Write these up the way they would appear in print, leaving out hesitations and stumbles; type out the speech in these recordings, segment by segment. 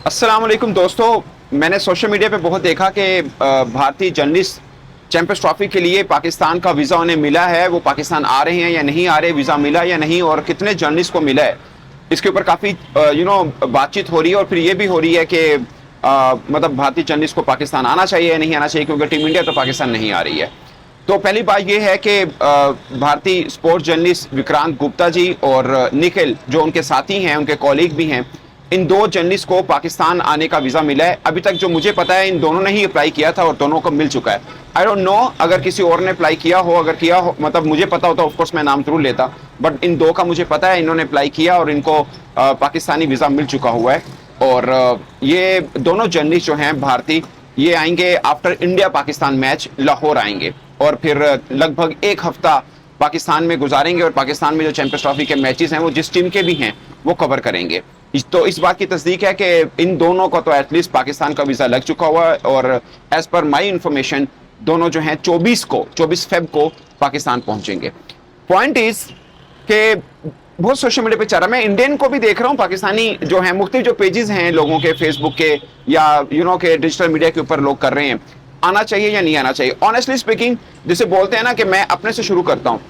अस्सलाम वालेकुम दोस्तों, मैंने सोशल मीडिया पे बहुत देखा कि भारतीय जर्नलिस्ट चैंपियंस ट्रॉफी के लिए पाकिस्तान का वीज़ा उन्हें मिला है। वो पाकिस्तान आ रहे हैं या नहीं आ रहे, वीज़ा मिला या नहीं, और कितने जर्नलिस्ट को मिला है, इसके ऊपर काफ़ी बातचीत हो रही है। और फिर ये भी हो रही है कि मतलब भारतीय जर्नलिस्ट को पाकिस्तान आना चाहिए या नहीं आना चाहिए, क्योंकि टीम इंडिया तो पाकिस्तान नहीं आ रही है। तो पहली बात यह है कि भारतीय स्पोर्ट्स जर्नलिस्ट विक्रांत गुप्ता जी और निखिल, जो उनके साथी हैं, उनके कॉलीग भी हैं, इन दो जर्नलिस्ट को पाकिस्तान आने का वीज़ा मिला है। अभी तक जो मुझे पता है, इन दोनों ने ही अप्लाई किया था और दोनों को मिल चुका है। आई डोंट नो अगर किसी और ने अप्लाई किया हो, अगर किया हो मतलब मुझे पता होता, ऑफ कोर्स मैं नाम जरूर लेता, बट इन दो का मुझे पता है, इन्होंने अप्लाई किया और इनको पाकिस्तानी वीज़ा मिल चुका हुआ है। और ये दोनों जर्नलिस्ट जो हैं भारतीय, ये आएंगे after India Pakistan match, Lahore आएंगे और फिर लगभग एक हफ्ता पाकिस्तान में गुजारेंगे और पाकिस्तान में जो चैंपियंस ट्रॉफी के मैचेस हैं वो जिस टीम के भी हैं वो कवर करेंगे। तो इस बात की तस्दीक है कि इन दोनों को तो एटलीस्ट पाकिस्तान का वीज़ा लग चुका हुआ है और एज पर माई इंफॉर्मेशन दोनों जो हैं 24 फेब को पाकिस्तान पहुंचेंगे। पॉइंट इज के बहुत सोशल मीडिया पे चल रहा है, मैं इंडियन को भी देख रहा हूँ, पाकिस्तानी जो है मुख्तलिफ जो पेजेस हैं लोगों के, फेसबुक के या के डिजिटल मीडिया के ऊपर लोग कर रहे हैं आना चाहिए या नहीं आना चाहिए। ऑनेस्टली स्पीकिंग, जिसे बोलते हैं ना कि मैं अपने से शुरू करता हूँ,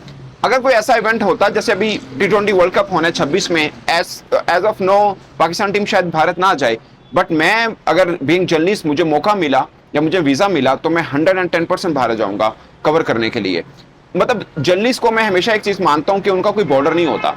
अगर कोई ऐसा इवेंट होता जैसे अभी T20 वर्ल्ड कप होना है 26 में, as of now Pakistan team शायद भारत ना जाए, बट मैं अगर बीइंग जर्नलिस्ट मुझे मौका मिला या मुझे वीज़ा मिला तो मैं 110% भारत जाऊंगा कवर करने के लिए। मतलब जर्नलिस्ट को मैं हमेशा एक चीज़ मानता हूँ कि उनका कोई बॉर्डर नहीं होता।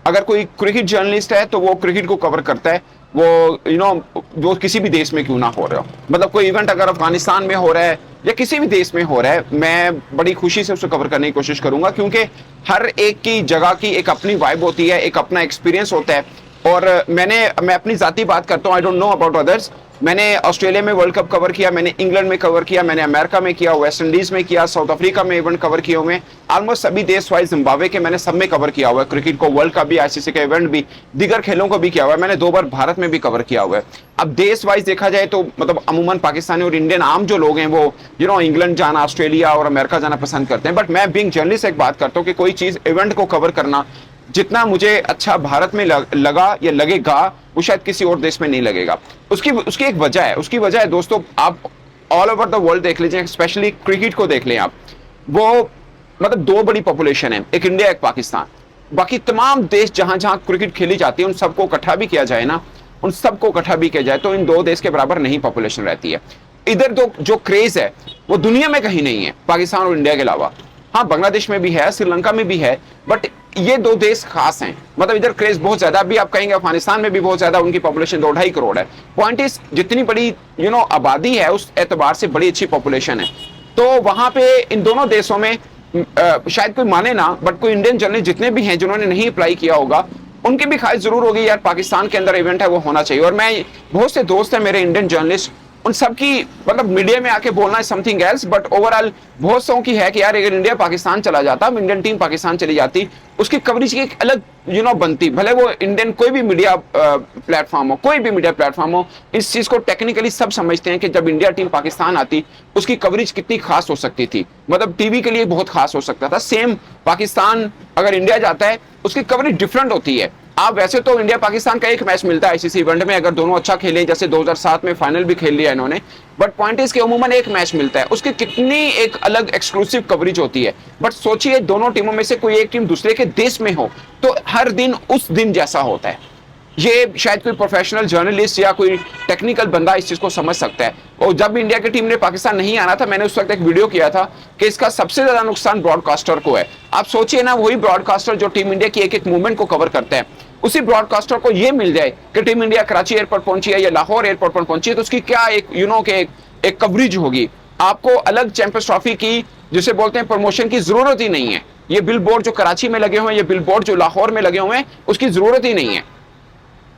अगर कोई क्रिकेट जर्नलिस्ट है तो वो क्रिकेट को कवर करता है, वो वो किसी भी देश में क्यों ना हो रहा हो। मतलब कोई इवेंट अगर अफगानिस्तान में हो रहा है या किसी भी देश में हो रहा है, मैं बड़ी खुशी से उसे कवर करने की कोशिश करूंगा, क्योंकि हर एक की जगह की एक अपनी वाइब होती है, एक अपना एक्सपीरियंस होता है। और मैं अपनी जाती बात करता हूँ, I don't know about others. मैंने ऑस्ट्रेलिया में वर्ल्ड कप कवर किया, मैंने इंग्लैंड में कवर किया, मैंने अमेरिका में किया, वेस्ट इंडीज में किया, साउथ अफ्रीका में इवेंट कवर किए हुए, ऑलमोस्ट सभी देश वाइज, जिम्बाब्वे के मैंने सब में कवर किया हुआ है, क्रिकेट को, वर्ल्ड कप भी, आईसीसी का इवेंट भी, दीगर खेलों को भी किया हुआ है। मैंने 2 बार भारत में भी कवर किया हुआ है। अब देश वाइज देखा जाए तो मतलब अमूमन पाकिस्तानी और इंडियन आम जो लोग हैं वो इंग्लैंड जाना, ऑस्ट्रेलिया और अमेरिका जाना पसंद करते हैं। बट मैं बीइंग जर्नलिस्ट एक बात करता हूँ कि कोई चीज इवेंट को कवर करना जितना मुझे अच्छा भारत में लगा या लगेगा, वो शायद किसी और देश में नहीं लगेगा। उसकी एक वजह है, उसकी वजह है दोस्तों, आप ऑल ओवर द वर्ल्ड देख लीजिए, स्पेशली क्रिकेट को देख लें आप, वो मतलब 2 बड़ी पॉपुलेशन है, एक इंडिया एक पाकिस्तान। बाकी तमाम देश जहां जहां क्रिकेट खेली जाती है उन सबको इकट्ठा भी किया जाए ना, उन सबको इकट्ठा भी किया जाए तो इन 2 देश के बराबर नहीं पॉपुलेशन रहती है। इधर जो क्रेज है वो दुनिया में कहीं नहीं है पाकिस्तान और इंडिया के अलावा। हाँ, बांग्लादेश में भी है, श्रीलंका में भी है, बट ये 2 देश खास हैं। मतलब इधर क्रेज बहुत ज्यादा, अभी आप कहेंगे अफगानिस्तान में भी बहुत ज्यादा, उनकी पॉपुलेशन 2-2.5 करोड़ है। पॉइंट इज जितनी बड़ी आबादी है उस एतबार से बड़ी अच्छी पॉपुलेशन है। तो वहां पे इन दोनों देशों में शायद कोई माने ना, बट कोई इंडियन जर्नलिस्ट जितने भी हैं जिन्होंने नहीं अप्लाई किया होगा, उनकी भी ख्वाहिश जरूर होगी यार पाकिस्तान के अंदर इवेंट है वो होना चाहिए। और मैं, बहुत से दोस्त हैं मेरे इंडियन जर्नलिस्ट, उन सब की मतलब मीडिया में आके बोलना है समथिंग एल्स, बट ओवरऑल बहुत सौ की है कि यार अगर इंडिया पाकिस्तान चला जाता, इंडियन टीम पाकिस्तान चली जाती, उसकी कवरेज की एक अलग बनती, भले वो इंडियन कोई भी मीडिया प्लेटफॉर्म हो, कोई भी मीडिया प्लेटफॉर्म हो, इस चीज को टेक्निकली सब समझते हैं कि जब इंडिया टीम पाकिस्तान आती उसकी कवरेज कितनी खास हो सकती थी। मतलब टीवी के लिए बहुत खास हो सकता था। सेम पाकिस्तान अगर इंडिया जाता है उसकी कवरेज डिफरेंट होती है। आप वैसे तो इंडिया पाकिस्तान का एक मैच मिलता है आईसीसी इवेंट में, अगर दोनों अच्छा खेले, जैसे 2007 में फाइनल भी खेल लिया इन्होंने, बट पॉइंट इज के अमूमन एक मैच मिलता है, उसकी कितनी एक अलग एक्सक्लूसिव कवरेज होती है। बट सोचिए दोनों टीमों में से कोई एक टीम दूसरे के देश में हो तो हर दिन उस दिन जैसा होता है। ये शायद कोई प्रोफेशनल जर्नलिस्ट या कोई टेक्निकल बंदा इस चीज को समझ सकता है। और जब इंडिया की टीम ने पाकिस्तान नहीं आना था, मैंने उस वक्त एक वीडियो किया था कि इसका सबसे ज्यादा नुकसान ब्रॉडकास्टर को है। आप सोचिए ना, वही ब्रॉडकास्टर जो टीम इंडिया की एक एक मूवमेंट को कवर करता है, उसी ब्रॉडकास्टर को ये मिल जाए कि टीम इंडिया कराची एयरपोर्ट पहुंची है या लाहौर एयरपोर्ट पर पहुंची है, तो उसकी क्या एक एक कवरेज होगी। आपको अलग चैंपियंस ट्रॉफी की, जिसे बोलते हैं, प्रमोशन की जरूरत ही नहीं है। ये बिल बोर्ड जो कराची में लगे हुए हैं, ये बिल बोर्ड जो लाहौर में लगे हुए हैं, उसकी जरूरत ही नहीं है।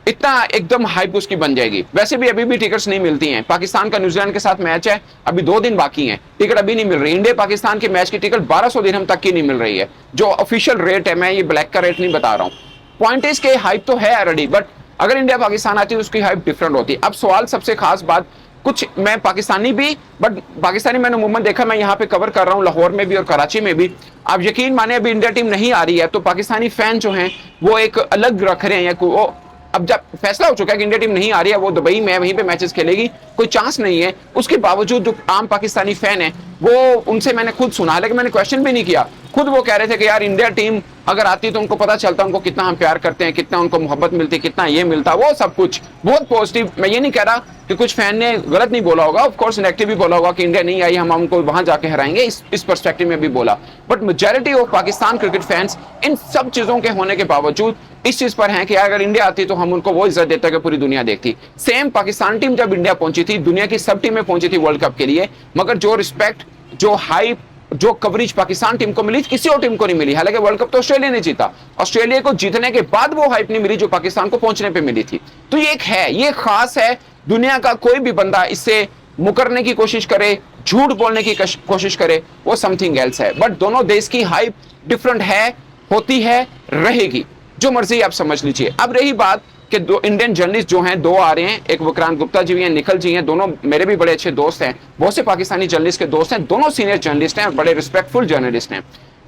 इतना एकदम हाइप उसकी बन जाएगी। वैसे भी अभी भी टिकट्स नहीं मिलती हैं। पाकिस्तान का न्यूजीलैंड के साथ मैच है, अभी 2 दिन बाकी हैं, टिकट अभी नहीं मिल रही। इंडिया पाकिस्तान के मैच की टिकट 1200 दिरहम तक की नहीं मिल रही है, जो ऑफिशियल रेट है। मैं ये ब्लैक का रेट नहीं बता रहा हूँ। पॉइंट इज के हाइप तो है ऑलरेडी, बट अगर इंडिया पाकिस्तान आती है उसकी हाइप डिफरेंट होती है। अब सवाल सबसे खास बात, कुछ मैं पाकिस्तानी भी, बट पाकिस्तानी मैंने उमूमन देखा, मैं यहाँ पे कवर कर रहा हूँ लाहौर में भी और कराची में भी। आप यकीन माने अभी इंडिया टीम नहीं आ रही है तो पाकिस्तानी फैन जो हैं वो एक अलग रख रहे हैं, वो अब जब फैसला हो चुका है कि इंडिया टीम नहीं आ रही है, वो दुबई में वहीं पे मैचेस खेलेगी, कोई चांस नहीं है, उसके बावजूद जो आम पाकिस्तानी फैन है वो, उनसे मैंने खुद सुना, लेकिन मैंने क्वेश्चन भी नहीं किया, खुद वो कह रहे थे कि यार इंडिया टीम अगर आती तो उनको पता चलता उनको कितना हम प्यार करते हैं, कितना उनको मोहब्बत मिलती, कितना ये मिलता, वो सब कुछ बहुत पॉजिटिव। मैं ये नहीं कह रहा कि कुछ फैन ने गलत नहीं बोला होगा, ऑफ कोर्स नेगेटिव भी बोला होगा कि इंडिया नहीं आई, हम उनको वहां जाके हराएंगे, इस पर्सपेक्टिव में भी बोला, but majority of Pakistan cricket fans इन सब चीजों के होने के बावजूद इस चीज पर हैं कि अगर इंडिया आती तो हम उनको वो इज्जत देते कि पूरी दुनिया देखती। सेम पाकिस्तान टीम जब इंडिया पहुंची थी, दुनिया की सब टीमें पहुंची थी वर्ल्ड कप के लिए, मगर जो रिस्पेक्ट, जो हाइप, जो कवरेज पाकिस्तान टीम को मिली किसी और टीम को नहीं मिली। हालांकि वर्ल्ड कप तो ऑस्ट्रेलिया ने जीता, ऑस्ट्रेलिया को जीतने के बाद वो हाइप नहीं मिली जो पाकिस्तान को पहुंचने पे मिली थी। तो ये एक है, ये खास है, दुनिया का कोई भी बंदा इससे मुकरने की कोशिश करे, झूठ बोलने की कोशिश करे, वो समथिंग एल्स है। बट दोनों देश की हाइप डिफरेंट है, होती है, रहेगी, जो मर्जी आप समझ लीजिए। अब रही बात कि दो इंडियन जर्नलिस्ट जो हैं, दो आ रहे हैं, एक विक्रांत गुप्ता जी भी हैं, निखिल जी हैं, दोनों मेरे भी बड़े अच्छे दोस्त हैं, बहुत से पाकिस्तानी जर्नलिस्ट के दोस्त हैं, दोनों सीनियर जर्नलिस्ट हैं, बड़े रिस्पेक्टफुल जर्नलिस्ट हैं।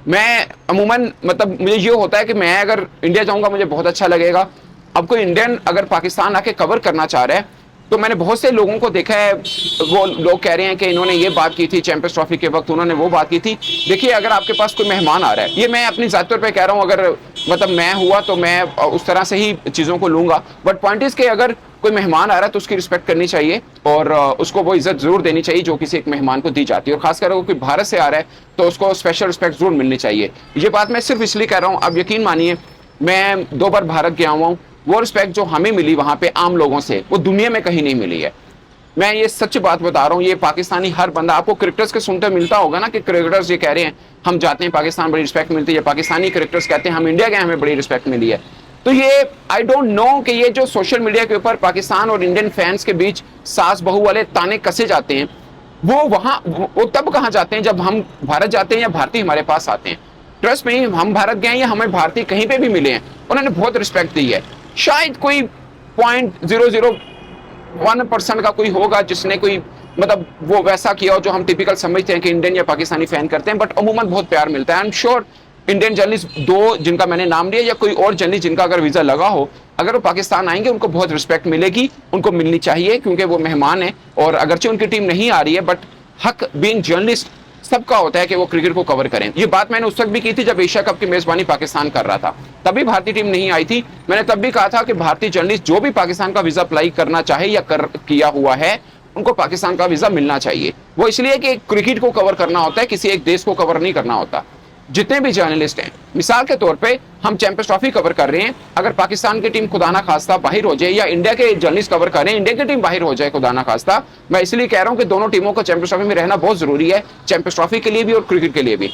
मैं अमूमन मतलब मुझे ये होता है कि मैं अगर इंडिया जाऊंगा मुझे बहुत अच्छा लगेगा। अब कोई इंडियन अगर पाकिस्तान आके कवर करना चाह रहा है तो मैंने बहुत से लोगों को देखा है, वो लोग कह रहे हैं कि इन्होंने ये बात की थी चैंपियंस ट्रॉफी के वक्त, उन्होंने वो बात की थी। देखिए, अगर आपके पास कोई मेहमान आ रहा है, ये मैं अपनी जात तौर पे कह रहा हूँ, अगर मतलब मैं हुआ तो मैं उस तरह से ही चीज़ों को लूंगा, बट पॉइंट इज के अगर कोई मेहमान आ रहा है तो उसकी रिस्पेक्ट करनी चाहिए और उसको वो इज्जत जरूर देनी चाहिए जो किसी एक मेहमान को दी जाती है, और खासकर अगर कोई भारत से आ रहा है तो उसको स्पेशल रिस्पेक्ट जरूर मिलनी चाहिए। ये बात मैं सिर्फ इसलिए कह रहा हूँ, अब यकीन मानिए मैं 2 बार भारत गया हुआ हूँ, वो रिस्पेक्ट जो हमें मिली वहां पे आम लोगों से, वो दुनिया में कहीं नहीं मिली है। मैं ये सच बात बता रहा हूँ, ये पाकिस्तानी हर बंदा, आपको क्रिकेटर्स के सुनते मिलता होगा ना कि क्रिकेटर्स ये कह रहे हैं हम जाते हैं पाकिस्तान बड़ी रिस्पेक्ट मिलती है, पाकिस्तानी क्रिकेटर्स कहते हैं हम इंडिया गए हमें बड़ी रिस्पेक्ट मिली है। तो ये आई डोंट नो कि ये जो सोशल मीडिया के ऊपर पाकिस्तान और इंडियन फैंस के बीच सास बहू वाले ताने कसे जाते हैं, वो तब कहाँ जाते हैं जब हम भारत जाते हैं या भारतीय हमारे पास आते हैं। ट्रस्ट में हम भारत गए या हमें भारतीय कहीं पे भी मिले हैं, उन्होंने बहुत रिस्पेक्ट दी है। शायद कोई 0.001% का कोई होगा जिसने कोई मतलब वो वैसा किया हो जो हम टिपिकल समझते हैं कि इंडियन या पाकिस्तानी फैन करते हैं, बट अमूमन बहुत प्यार मिलता है। I am sure Indian journalist 2 जिनका मैंने नाम लिया या कोई और जर्नलिस्ट जिनका अगर वीजा लगा हो, अगर वो पाकिस्तान आएंगे उनको बहुत रिस्पेक्ट मिलेगी, उनको मिलनी चाहिए, क्योंकि वो मेहमान है और अगरचे उनकी टीम नहीं आ रही है, बट हक बीइंग जर्नलिस्ट सबका होता है कि वो क्रिकेट को कवर करें। ये बात मैंने उस वक्त भी की थी जब एशिया कप की मेजबानी पाकिस्तान कर रहा था, तभी भारतीय टीम नहीं आई थी। मैंने तब भी कहा था कि भारतीय जर्नलिस्ट जो भी पाकिस्तान का वीजा अप्लाई करना चाहे या किया हुआ है, उनको पाकिस्तान का वीजा मिलना चाहिए। वो इसलिए कि क्रिकेट को कवर करना होता है, किसी एक देश को कवर नहीं करना होता। जितने भी जर्नलिस्ट हैं, मिसाल के तौर पे हम चैंपियंस ट्रॉफी कवर कर रहे हैं, अगर पाकिस्तान की टीम खुदा ना खास्ता बाहर हो जाए या इंडिया के जर्नलिस्ट कवर कर रहे हैं, इंडिया की टीम बाहर हो जाए खुदा ना खास्ता, मैं इसलिए कह रहा हूं कि दोनों टीमों को चैंपियंस ट्रॉफी में रहना बहुत जरूरी है, चैंपियंस ट्रॉफी के लिए भी और क्रिकेट के लिए भी।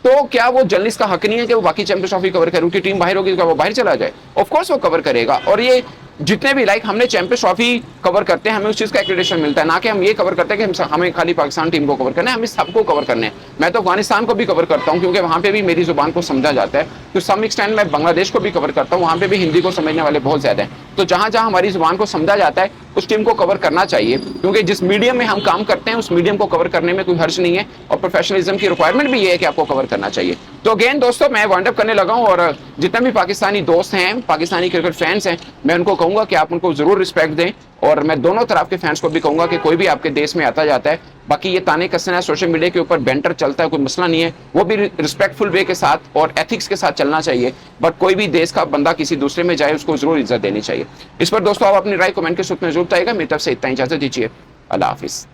तो क्या वो जर्नलिस्ट का हक नहीं है कि वो बाकी चैंपियंस ट्रॉफी कवर करे? उनकी टीम बाहर होगी तो वो बाहर चला जाए? ऑफकोर्स वो कवर करेगा। और ये जितने भी हमने चैंपियंस ट्रॉफी कवर करते हैं, हमें उस चीज का एक्रेडिटेशन मिलता है, ना कि हम ये कवर करते हैं कि हमें खाली पाकिस्तान टीम को कवर करना है, हमें सबको कवर करना है। मैं तो अफगानिस्तान को भी कवर करता हूँ क्योंकि वहां पे भी मेरी जुबान को समझा जाता है, तो सम एक्सटेंड मैं बांग्लादेश को भी कवर करता हूँ, वहां पे भी हिंदी को समझने वाले बहुत ज्यादा हैं। तो जहां जहां हमारी जुबान को समझा जाता है उस टीम को कवर करना चाहिए, क्योंकि जिस मीडियम में हम काम करते हैं उस मीडियम को कवर करने में कोई हर्ज नहीं है, और प्रोफेशनलिज्म की रिक्वायरमेंट भी ये है कि आपको कवर करना चाहिए। तो अगेन दोस्तों, मैं वाइंड अप करने लगा हूं, और जितने भी पाकिस्तानी दोस्त हैं, पाकिस्तानी क्रिकेट फैंस हैं, मैं उनको कहूंगा कि आप उनको जरूर रिस्पेक्ट दें, और मैं दोनों तरफ के फैंस को भी कहूंगा कि कोई भी आपके देश में आता जाता है, बाकी ये ताने कसना है, सोशल मीडिया के ऊपर बैंटर चलता है, कोई मसला नहीं है, वो भी रिस्पेक्टफुल वे के साथ और एथिक्स के साथ चलना चाहिए, बट कोई भी देश का बंदा किसी दूसरे में जाए उसको जरूर इज्जत देनी चाहिए। इस पर दोस्तों आप अपनी राय कमेंट के सूत्र में जरूर बताइएगा। मेरी तरफ से इतना, इजाजत दीजिए, अल्लाह हाफिज।